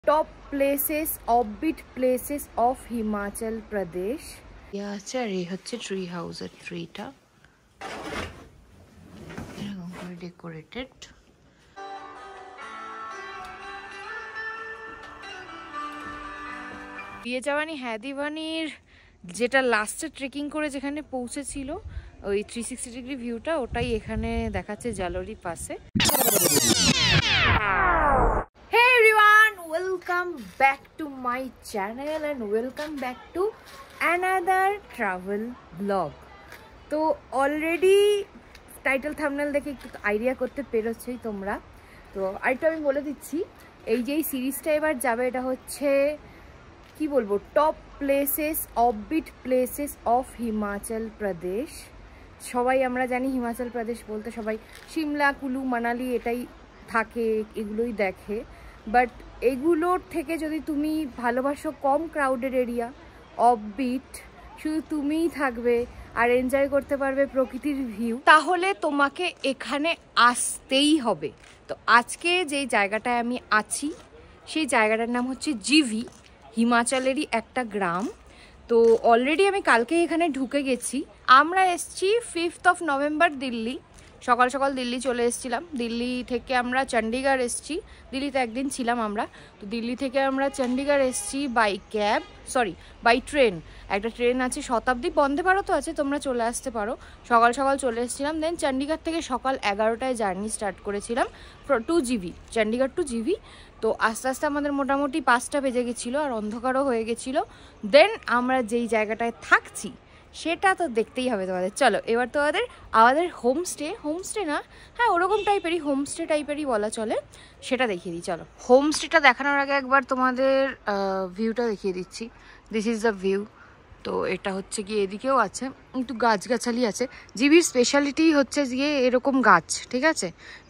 Top places, offbeat places of Himachal Pradesh. Yeah, আছে আর এই হচ্ছে ট্রি হাউসের ট্রিটা এরকম করে ডেকোরেটেড। দিয়ে যাওয়ানি হ্যাদিওয়ানির যেটা লাস্টে ট্রেকিং করে যেখানে পৌঁছেছিল ওই 360 ডিগ্রি ভিউটা, ওটাই এখানে দেখাচ্ছে জালোরি পাসে। Hey everyone, welcome back to my channel and welcome back to another travel vlog. তো অলরেডি টাইটেল থাম্বনেল দেখে একটু আইডিয়া করতে পেরেছই তোমরা। তো আরেকটু আমি বলে দিচ্ছি, এই যে সিরিজটা এবার যাবে এটা হচ্ছে কি বলবো, top places, offbeat places of Himachal Pradesh. সবাই আমরা জানি হিমাচল প্রদেশ বলতে সবাই সিমলা, কুলু, মানালি এটাই থাকে, এগুলোই দেখে। বাট এগুলোর থেকে যদি তুমি ভালোবাসো কম ক্রাউডেড এরিয়া, অফবিট, শুধু তুমিই থাকবে আর এনজয় করতে পারবে প্রকৃতির ভিউ, তাহলে তোমাকে এখানে আসতেই হবে। তো আজকে যেই জায়গাটায় আমি আছি সেই জায়গাটার নাম হচ্ছে জিভি, হিমাচলেরই একটা গ্রাম। তো অলরেডি আমি কালকে এখানে ঢুকে গেছি। আমরা এসছি 5 নভেম্বর দিল্লি, সকাল সকাল দিল্লি চলে এসেছিলাম। দিল্লি থেকে আমরা চণ্ডীগড় এসছি, দিল্লিতে একদিন ছিলাম আমরা। তো দিল্লি থেকে আমরা চণ্ডীগড় এসছি বাই ক্যাব, বাই ট্রেন। একটা ট্রেন আছে শতাব্দী, বন্দে ভারতও আছে, তোমরা চলে আসতে পারো। সকাল সকাল চলে এসেছিলাম। দেন চণ্ডীগড় থেকে সকাল 11টায় জার্নি স্টার্ট করেছিলাম টু জিভি, চণ্ডীগড় টু জিভি। তো আস্তে আস্তে আমাদের মোটামুটি 5টা বেজে গেছিলো আর অন্ধকারও হয়ে গেছিলো। দেন আমরা যেই জায়গাটায় থাকছি সেটা তো দেখতেই হবে তোমাদের। চলো এবার তোমাদের আমাদের হোমস্টে না, হ্যাঁ ওরকম টাইপেরই, হোমস্টে টাইপেরই বলা চলে, সেটা দেখিয়ে দিই। চলো হোমস্টেটা দেখানোর আগে একবার তোমাদের ভিউটা দেখিয়ে দিচ্ছি। This is the view. তো এটা হচ্ছে গিয়ে এদিকেও আছে, একটু গাছগাছালি আছে। জিবির স্পেশালিটি হচ্ছে গিয়ে এরকম গাছ, ঠিক আছে,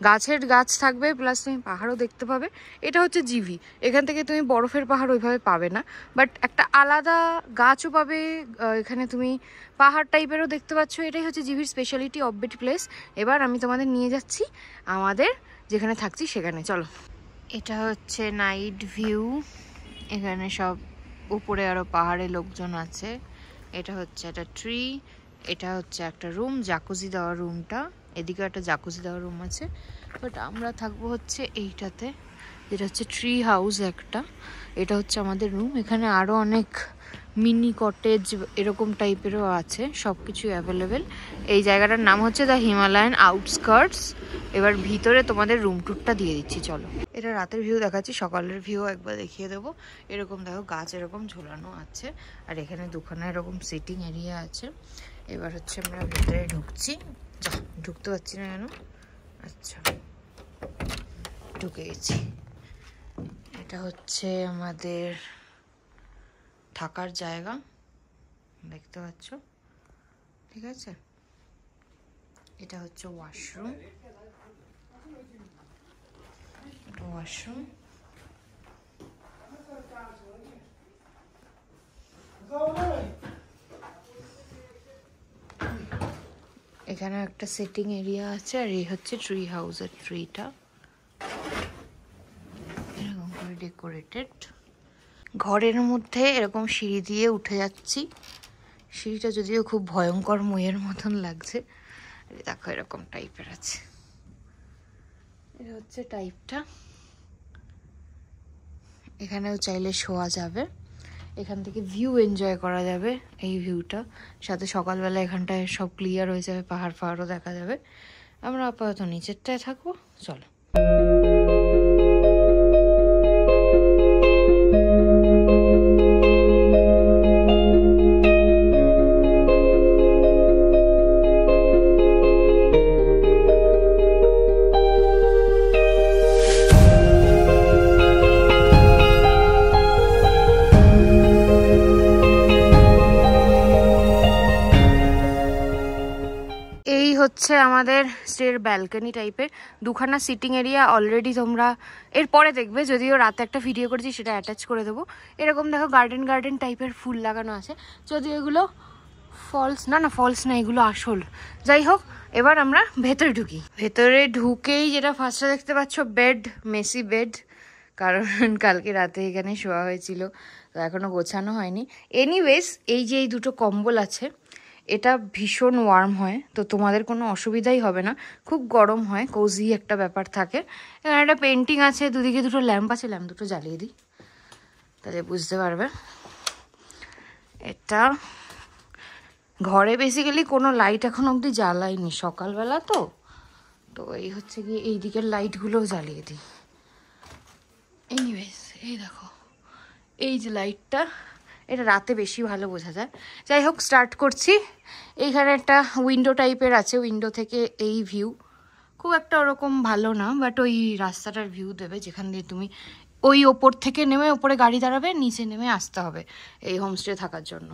গাছ থাকবে, প্লাস তুমি পাহাড়ও দেখতে পাবে। এটা হচ্ছে জিভি, এখান থেকে তুমি বরফের পাহাড় ওইভাবে পাবে না, বাট একটা আলাদা গাছও পাবে এখানে, তুমি পাহাড় টাইপেরও দেখতে পাচ্ছ। এটাই হচ্ছে জিভির স্পেশালিটি, অফবিট প্লেস। এবার আমি তোমাদের নিয়ে যাচ্ছি আমাদের যেখানে থাকছি সেখানে। চলো, এটা হচ্ছে নাইট ভিউ, এখানে সব উপরে আরো পাহাড়ে লোকজন আছে। এটা হচ্ছে একটা ট্রি, এটা হচ্ছে একটা রুম, জাকুজি দেওয়া রুমটা, এদিকে একটা জাকুজি দেওয়া রুম আছে। বাট আমরা থাকবো হচ্ছে এইটাতে, যেটা হচ্ছে ট্রি হাউস একটা। এটা হচ্ছে আমাদের রুম। এখানে আরো অনেক মিনি কটেজ এরকম টাইপেরও আছে, সব কিছু অ্যাভেলেবেল। এই জায়গাটার নাম হচ্ছে দ্য হিমালয়ান আউটস্কার্টস। এবার ভিতরে তোমাদের রুম ট্যুরটা দিয়ে দিচ্ছি। চলো, এটা রাতের ভিউ দেখাচ্ছি, সকালের ভিউ একবার দেখিয়ে দেবো। এরকম দেখো গাছ এরকম ঝোলানো আছে, আর এখানে দুখানা এরকম সিটিং এরিয়া আছে। এবার হচ্ছে আমরা ভিতরে ঢুকছি। ঢুকতে পারছি না কেন? আচ্ছা, ঢুকে গেছি। এটা হচ্ছে আমাদের থাকার জায়গা, দেখতে পাচ্ছ, ঠিক আছে। এটা হচ্ছে ওয়াশরুম, এখানে একটা সিটিং এরিয়া আছে। আর এই হচ্ছে ট্রি হাউসের ট্রিটা, এরকম করে ডেকোরেটেড। ঘরের মধ্যে এরকম সিঁড়ি দিয়ে উঠে যাচ্ছি। সিঁড়িটা যদিও খুব ভয়ঙ্কর ময়ের মতন লাগছে, দেখো এরকম টাইপের আছে। এটা হচ্ছে টাইপটা, এখানেও চাইলে শোয়া যাবে, এখান থেকে ভিউ এনজয় করা যাবে। এই ভিউটা সাথে সকালবেলা এখানটায় সব ক্লিয়ার হয়ে যাবে, পাহাড়ও দেখা যাবে। আমরা আপাতত নিচেরটায় থাকবো। চলো, হচ্ছে আমাদের স্টের ব্যালকনি টাইপের দুখানা সিটিং এরিয়া। অলরেডি তোমরা এরপরে দেখবে, যদিও রাতে একটা ভিডিও করেছি সেটা অ্যাটাচ করে দেবো। এরকম দেখো গার্ডেন টাইপের ফুল লাগানো আছে, যদিও এগুলো ফলস না, এগুলো আসল। যাই হোক, এবার আমরা ভেতরে ঢুকি। ভেতরে ঢুকেই যেটা ফার্স্টে দেখতে পাচ্ছ, বেড, মেসি বেড, কারণ কালকে রাতে এখানে শোয়া হয়েছিল, তো এখনও গোছানো হয়নি। এনিওয়েজ, এই যে এই দুটো কম্বল আছে, এটা ভীষণ ওয়ার্ম হয়, তো তোমাদের কোনো অসুবিধাই হবে না। খুব গরম হয়, কোজি একটা ব্যাপার থাকে। এখানে একটা পেন্টিং আছে, দুদিকে দুটো ল্যাম্প আছে, ল্যাম্প দুটো জ্বালিয়ে দিই তাহলে বুঝতে পারবে। এটা ঘরে বেসিক্যালি কোনো লাইট এখন অবধি জ্বালাইনি, সকালবেলা তো এই হচ্ছে গিয়ে এই দিকের লাইটগুলোও জ্বালিয়ে দিই। এনিওয়েজ, এই দেখো এই যে লাইটটা, এটা রাতে বেশি ভালো বোঝা যায়। যাই হোক, স্টার্ট করছি। এইখানে একটা উইন্ডো টাইপের আছে, উইন্ডো থেকে এই ভিউ খুব একটা ওরকম ভালো না, বাট ওই রাস্তাটার ভিউ দেবে যেখান দিয়ে তুমি ওই ওপর থেকে নেমে ওপরে গাড়ি দাঁড়াবে, নিচে নেমে আসতে হবে এই হোমস্টে থাকার জন্য।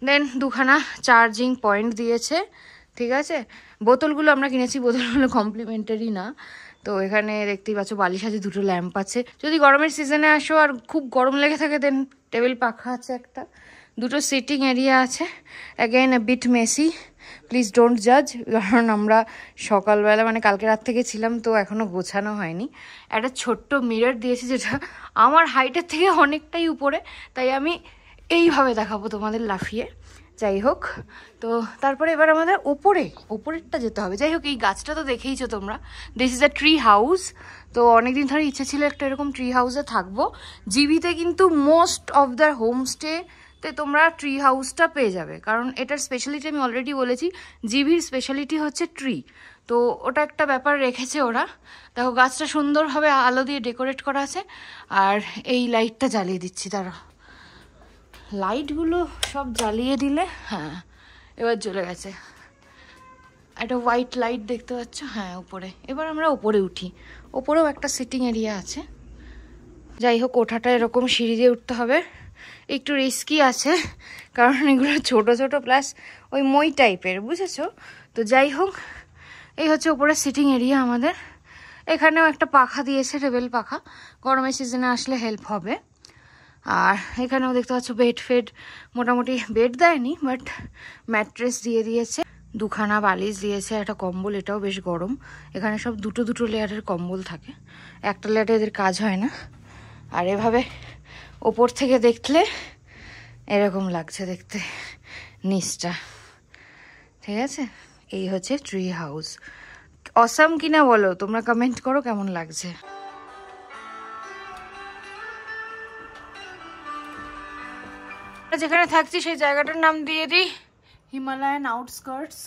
দেন দুখানা চার্জিং পয়েন্ট দিয়েছে, ঠিক আছে। বোতলগুলো আমরা কিনেছি, বোতলগুলো কমপ্লিমেন্টারি না। তো এখানে দেখতেই পাচ্ছ বালিশ আছে, দুটো ল্যাম্প আছে। যদি গরমের সিজনে আসো আর খুব গরম লেগে থাকে, দেন টেবিল পাখা আছে একটা, দুটো সিটিং এরিয়া আছে। Again a bit messy, please don't জাজ, কারণ আমরা সকালবেলা মানে কালকে রাত থেকে ছিলাম, তো এখনও গোছানো হয়নি। একটা ছোট্ট মিরর দিয়েছে, যেটা আমার হাইটের থেকে অনেকটাই উপরে, তাই আমি এইভাবে দেখাবো তোমাদের লাফিয়ে। যাই হোক, তো তারপরে এবার আমাদের ওপরেরটা যেতে হবে। যাই হোক, এই গাছটা তো দেখেইছো তোমরা, this is a tree house. তো অনেকদিন ধরে ইচ্ছে ছিল একটা এরকম ট্রি হাউসে থাকবো। জিবিতে কিন্তু মোস্ট অফ দ্য হোমস্টেতে তোমরা ট্রি হাউসটা পেয়ে যাবে, কারণ এটার স্পেশালিটি আমি অলরেডি বলেছি, জিবির স্পেশালিটি হচ্ছে ট্রি। তো ওটা একটা ব্যাপার রেখেছে ওরা। দেখো গাছটা সুন্দরভাবে আলো দিয়ে ডেকোরেট করা আছে। আর এই লাইটটা জ্বালিয়ে দিচ্ছি, তারা লাইটগুলো সব জ্বালিয়ে দিলে, হ্যাঁ এবার জ্বলে গেছে। একটা হোয়াইট লাইট দেখতে পাচ্ছ, হ্যাঁ উপরে। এবার আমরা উপরে উঠি, ওপরেও একটা সিটিং এরিয়া আছে। যাই হোক, ওঠাটা এরকম সিঁড়ি দিয়ে উঠতে হবে, একটু রিস্কি আছে, কারণ এগুলো ছোটো ছোটো প্লাস ওই মই টাইপের, বুঝেছো। তো যাই হোক, এই হচ্ছে ওপরে সিটিং এরিয়া আমাদের। এখানেও একটা পাখা দিয়েছে, টেবিল পাখা, গরমের সিজনে আসলে হেল্প হবে। আর এখানেও দেখতে পাচ্ছ বেড ফেড, মোটামুটি বেড দেয়নি বাট ম্যাট্রেস দিয়ে দিয়েছে, দুখানা বালিশ দিয়েছে, একটা কম্বল, এটাও বেশ গরম। এখানে সব দুটো দুটো লেয়ারের কম্বল থাকে, একটা লেয়ারে এদের কাজ হয় না। আর এভাবে ওপর থেকে দেখলে এরকম লাগছে দেখতে নিচটা, ঠিক আছে। এই হচ্ছে ট্রি হাউস। অসাম কিনা বলো তোমরা, কমেন্ট করো কেমন লাগছে। যেখানে থাকছি সেই জায়গাটার নাম দিয়ে দিই হিমালয়ান আউটস্কার্টস।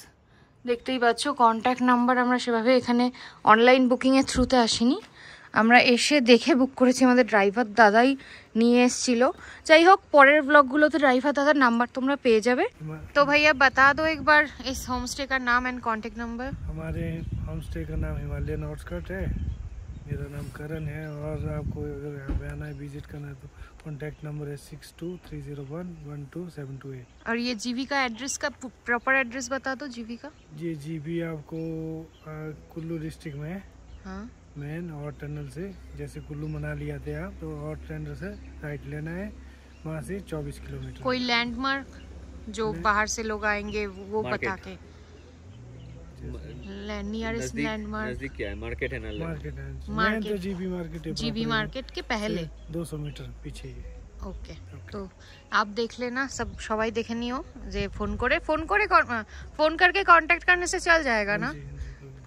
দেখতেই পাচ্ছ কন্ট্যাক্ট নাম্বার আমরা সেভাবে এখানে অনলাইন বুকিংয়ের থ্রুতে আসিনি, আমরা এসে দেখে বুক করেছি, আমাদের ড্রাইভার দাদাই নিয়ে এসেছিল। যাই হোক, পরের ব্লগগুলোতে ড্রাইভার দাদার নাম্বার তোমরা পেয়ে যাবে। তো ভাইয়া बता दो एक बार इस होम स्टे का नाम एंड कॉन्टेक्ट नंबर। हमारे होम स्टे का नाम हिमालयन आउटस्कर्ट है, मेरा नाम करण है, और आपको अगर यहाँ पे आना है विजिट करना है तो कॉन्टैक्ट नंबर है 6230112728। और ये जीवी का एड्रेस का प्रॉपर एड्रेस बता दो जीवी का। ये जीबी आपको कुल्लू डिस्ट्रिक्ट में है, हाँ मेन और टनल से, जैसे कुल्लू मनाली आते हैं आप तो और टनल से राइट लेना है, वहाँ से 24 किलोमीटर। कोई लैंडमार्क जो बाहर से लोग आएंगे वो बता के, नियरेस्ट लैंडमार्क नजदीक क्या है? मार्केट है ना? मार्केट है, मार्केट तो जीबी मार्केट है, जीबी मार्केट के पहले 200 मीटर पीछे ही है। ओके, तो आप देख लेना, सब सबाई देखे नहीं हो जे फोन करके कांटेक्ट करने से चल जाएगा ना।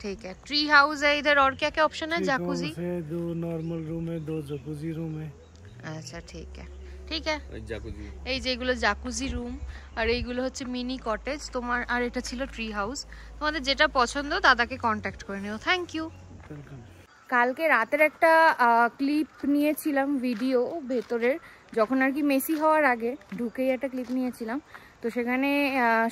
ठीक है, ट्री हाउस है इधर, और क्या क्या ऑप्शन है? जाकुजी, 2 नॉर्मल रूम है, 2 जकूजी रूम है। अच्छा ठीक है, ঠিক আছে। জাকুজি, এই যে এগুলো জাকুজি রুম, আর এইগুলো হচ্ছে মিনি কটেজ তোমার, আর এটা ছিল ট্রি হাউস। তোমাদের যেটা পছন্দ দাদাকে কন্ট্যাক্ট করে নিও। Thank you. কালকে রাতের একটা ক্লিপ নিয়েছিলাম, ভিডিও ভেতরের, যখন আর কি মেসি হওয়ার আগে ঢুকেই একটা ক্লিপ নিয়েছিলাম। তো সেখানে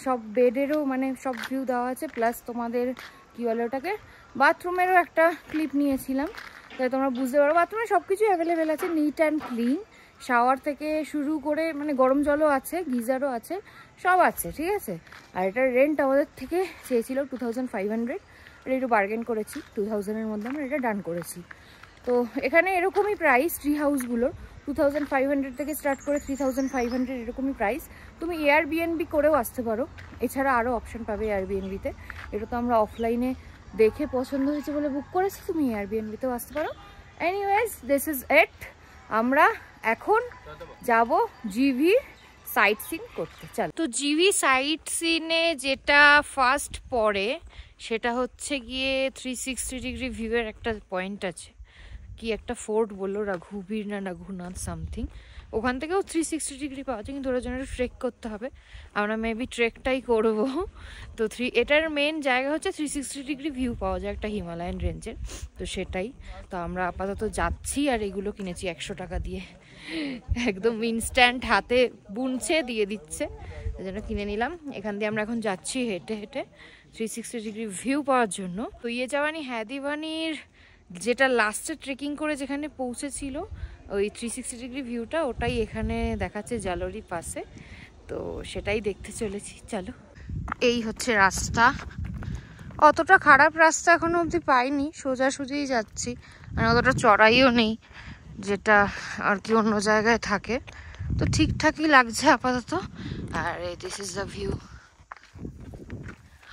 সব বেডেরও মানে সব ভিউ দেওয়া আছে, প্লাস তোমাদের কী বলে ওটাকে বাথরুমেরও একটা ক্লিপ নিয়েছিলাম। তাই তোমরা বুঝতে পারো বাথরুমে সব কিছুই অ্যাভেলেবেল আছে, নিট অ্যান্ড ক্লিন। শাওয়ার থেকে শুরু করে মানে গরম জলও আছে, গিজারও আছে, সব আছে, ঠিক আছে। আর এটার রেন্ট আমাদের থেকে চেয়েছিল 2500, আর একটু বার্গেন করেছি, 2000-এর মধ্যে আমরা এটা ডান করেছি। তো এখানে এরকমই প্রাইস ট্রি হাউসগুলোর, 2500 থেকে স্টার্ট করে 3500 এরকমই প্রাইস। তুমি এয়ারবিএনবি করেও আসতে পারো, এছাড়া আরও অপশান পাবে এয়ারবিএনবিতে। এটা তো আমরা অফলাইনে দেখে পছন্দ হয়েছে বলে বুক করেছি, তুমি এয়ারবিএনবিতেও আসতে পারো। Anyways this is it. আমরা এখন যাব জিভি সাইট সিন করতে। চল, তো জিভি সাইট সিনে যেটা ফার্স্ট পড়ে সেটা হচ্ছে গিয়ে 360 ডিগ্রি ভিউয়ের একটা পয়েন্ট আছে, কি একটা ফোর্ট বললো, রঘুবীর না রঘুনাথ সামথিং। ওখান থেকেও 360 ডিগ্রি পাওয়া যায়, কিন্তু ওটার জন্য ট্রেক করতে হবে। আমরা মেবি ট্রেকটাই করবো। তো এটার মেন জায়গা হচ্ছে 360 ডিগ্রি ভিউ পাওয়া যায় একটা হিমালয়ান রেঞ্জের, তো সেটাই। তো আমরা আপাতত যাচ্ছি, আর এগুলো কিনেছি 100 টাকা দিয়ে, একদম ইনস্ট্যান্ট হাতে বুনছে দিয়ে দিচ্ছে, এই জন্য কিনে নিলাম। এখান দিয়ে আমরা এখন যাচ্ছি হেঁটে হেঁটে 360 ডিগ্রি ভিউ পাওয়ার জন্য। তো জাওয়ানি হ্যাদিবানির যেটা লাস্টে ট্রেকিং করে যেখানে পৌঁছেছিল ওই 360 ডিগ্রি ভিউটা, ওটাই এখানে দেখাচ্ছে জালোরি পাশে, তো সেটাই দেখতে চলেছি। চলো, এই হচ্ছে রাস্তা। অতটা খারাপ রাস্তা এখনো অবধি পাইনি, সোজাসুজিই যাচ্ছি, আর অতটা চড়াইও নেই যেটা আর কি অন্য জায়গায় থাকে, তো ঠিকঠাকই লাগছে আপাতত। আর দিস ইজ দ্য ভিউ।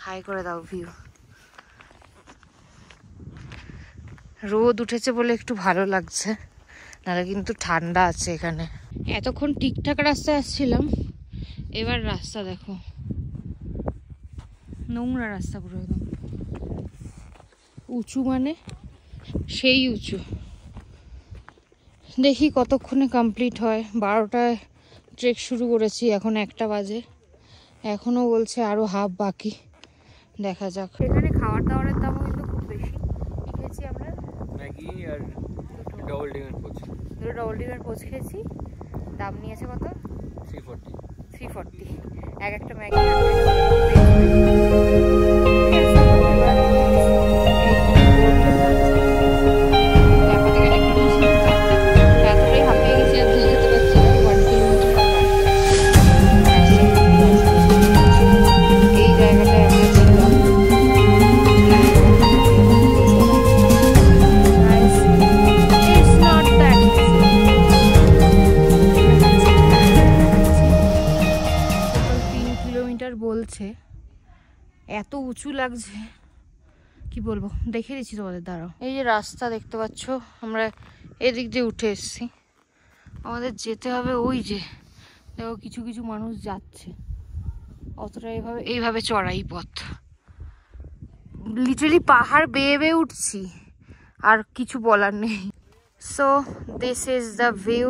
হাই করে দাও ভিউ। রোদ উঠেছে বলে একটু ভালো লাগছে, নাহলে কিন্তু ঠান্ডা আছে এখানে। এতক্ষণ ঠিকঠাক রাস্তায় আসছিলাম, এবার রাস্তা দেখো নোংরা রাস্তা, পুরো একদম উঁচু, মানে সেই উঁচু। দেখি কতক্ষণে কমপ্লিট হয়। 12টায় ট্রেক শুরু করেছি, এখন 1টা বাজে, এখনো বলছে আরো হাফ বাকি, দেখা যাক। এখানে খাবার দাবারের দামও কিন্তু খুব বেশি। কি খেয়েছি আমরা? ম্যাগি আর ডবল ডিমের পোচ। দুটো ডবল ডিমের পোচ খেয়েছি, দাম নিয়েছে কত? 340। এক একটা ম্যাগি। বলছে এত উঁচু লাগছে কি বলবো, দেখে দিচ্ছি তোমাদের, দাঁড়াও। এই যে রাস্তা দেখতে পাচ্ছ, আমরা এদিক দিয়ে উঠে এসেছি, আমাদের যেতে হবে ওই যে, দেখো কিছু কিছু মানুষ যাচ্ছে, অতটা এইভাবে চড়াই পথ, লিটারালি পাহাড় বেয়ে বেয়ে উঠছি, আর কিছু বলার নেই। So this is the view,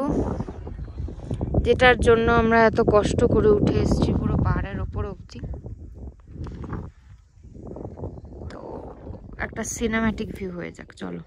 যেটার জন্য আমরা এত কষ্ট করে উঠে এসেছি পুরো পাহাড়ের ওপর অবধি। তো একটা সিনেম্যাটিক ভিউ হয়ে যাক, চলো।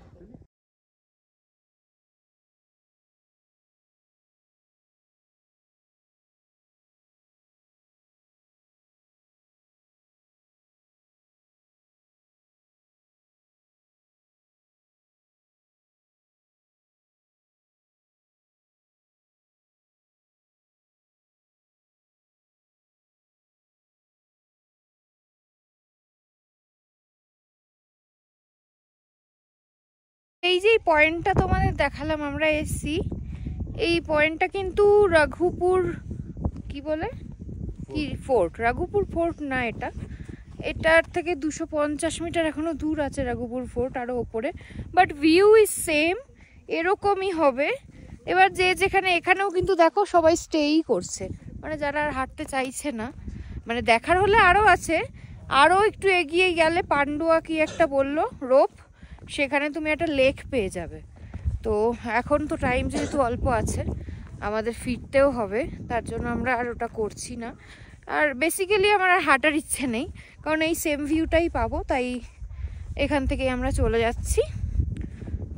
এই যে পয়েন্টটা তোমাদের দেখালাম আমরা এসছি, এই পয়েন্টটা কিন্তু রঘুপুর কি বলে কি ফোর্ট, রঘুপুর ফোর্ট না, এটার থেকে 250 মিটার এখনো দূর আছে রঘুপুর ফোর্ট, আরো ওপরে, বাট ভিউ ইজ সেম, এরকমই হবে। এবার যে যেখানে, এখানেও কিন্তু দেখো সবাই স্টেই করছে, মানে যারা আর হাঁটতে চাইছে না, মানে দেখার হলে আরো আছে, আরো একটু এগিয়ে গেলে পান্ডুয়া কি একটা বললো রোপ, সেখানে তুমি একটা লেক পেয়ে যাবে। তো এখন তো টাইম যেহেতু অল্প আছে, আমাদের ফিরতেও হবে, তার জন্য আমরা আর ওটা করছি না। আর বেসিক্যালি আমার আর হাঁটার ইচ্ছে নেই, কারণ এই সেম ভিউটাই পাবো, তাই এখান থেকেই আমরা চলে যাচ্ছি।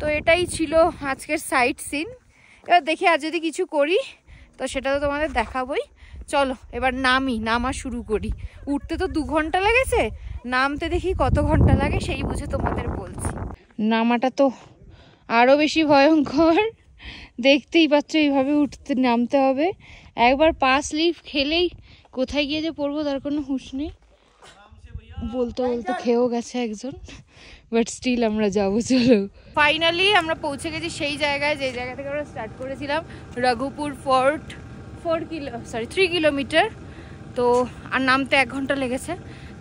তো এটাই ছিল আজকের সাইট সিন। এবার দেখি আর যদি কিছু করি তো সেটা তো তোমাদের দেখাবোই। চলো এবার নামা শুরু করি। উঠতে তো 2 ঘন্টা লেগেছে, নামতে দেখি কত ঘন্টা লাগে সেই বুঝে তোমাদের বলছি। নামাটা তো আরও বেশি ভয়ঙ্কর, দেখতেই পাচ্ছ, এইভাবে নামতে হবে। একবার পাস লিফ খেলেই কোথায় গিয়ে যে পড়বো তার কোনো হুঁশ নেই। বলতে বলতে খেয়েও গেছে একজন, বাট স্টিল আমরা যাবো। চলো, ফাইনালি আমরা পৌঁছে গেছি সেই জায়গায় যে জায়গা থেকে আমরা স্টার্ট করেছিলাম, রঘুপুর ফোর্ট। 3 কিলোমিটার। তো আর নামতে 1 ঘন্টা লেগেছে,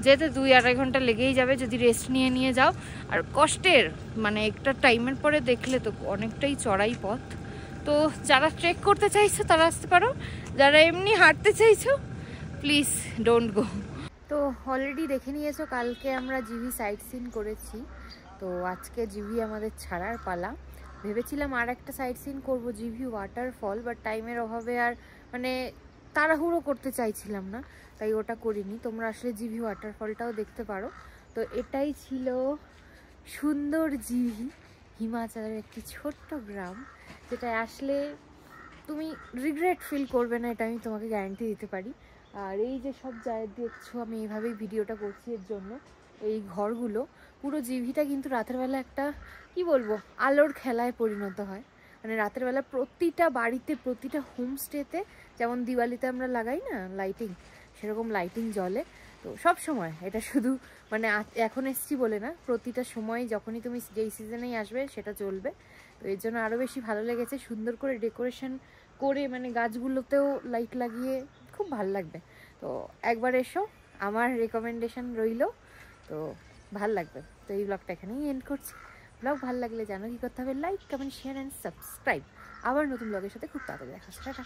যেতে 2-2.5 ঘন্টা লেগেই যাবে যদি রেস্ট নিয়ে নিয়ে যাও। আর কষ্টের মানে একটা টাইমের পরে দেখলে তো অনেকটাই চড়াই পথ। তো যারা ট্রেক করতে চাইছো তারা আসতে পারো, যারা এমনি হাঁটতে চাইছো প্লিজ ডোন্ট গো। তো অলরেডি দেখে নিয়েছো কালকে আমরা জিভি সাইট সিন করেছি, তো আজকে জিভি আমাদের ছাড়ার পালা। ভেবেছিলাম আর একটা সাইট সিন করবো জিভি ওয়াটারফল, বাট টাইমের অভাবে আর মানে তাড়াহুড়ো করতে চাইছিলাম না, তাই ওটা করিনি। তোমরা আসলে জিভি ওয়াটারফলটাও দেখতে পারো। তো এটাই ছিল সুন্দর জিভি, হিমাচলের একটি ছোট্ট গ্রাম, যেটা আসলে তুমি রিগ্রেট ফিল করবে না, এটা আমি তোমাকে গ্যারান্টি দিতে পারি। আর এই যে সব জায়গা দেখছো, আমি এইভাবেই ভিডিওটা করছি এর জন্য। এই ঘরগুলো পুরো জিভিটা কিন্তু রাতের বেলা একটা কি বলবো আলোর খেলায় পরিণত হয়। মানে রাতের বেলা প্রতিটা বাড়িতে, প্রতিটা হোমস্টেতে যেমন দিওয়ালিতে আমরা লাগাই না লাইটিং, সেরকম লাইটিং জ্বলে। তো সব সময় এটা শুধু মানে এখন এসছি বলে না, প্রতিটা সময় যখনই তুমি যেই সিজনেই আসবে সেটা চলবে। তো এর জন্য আরও বেশি ভালো লেগেছে, সুন্দর করে ডেকোরেশন করে মানে গাছগুলোতেও লাইট লাগিয়ে খুব ভালো লাগবে। তো একবার এসো, আমার রেকমেন্ডেশন রইলো, তো ভাল লাগবে। তো এই ব্লগটা এখানেই এন্ড করছি। ব্লগ ভালো লাগলে জানো কি করতে হবে, like comment share and subscribe. আবার নতুন ব্লগের সাথে খুব তাড়াতাড়ি দেখা হচ্ছে। টাটা।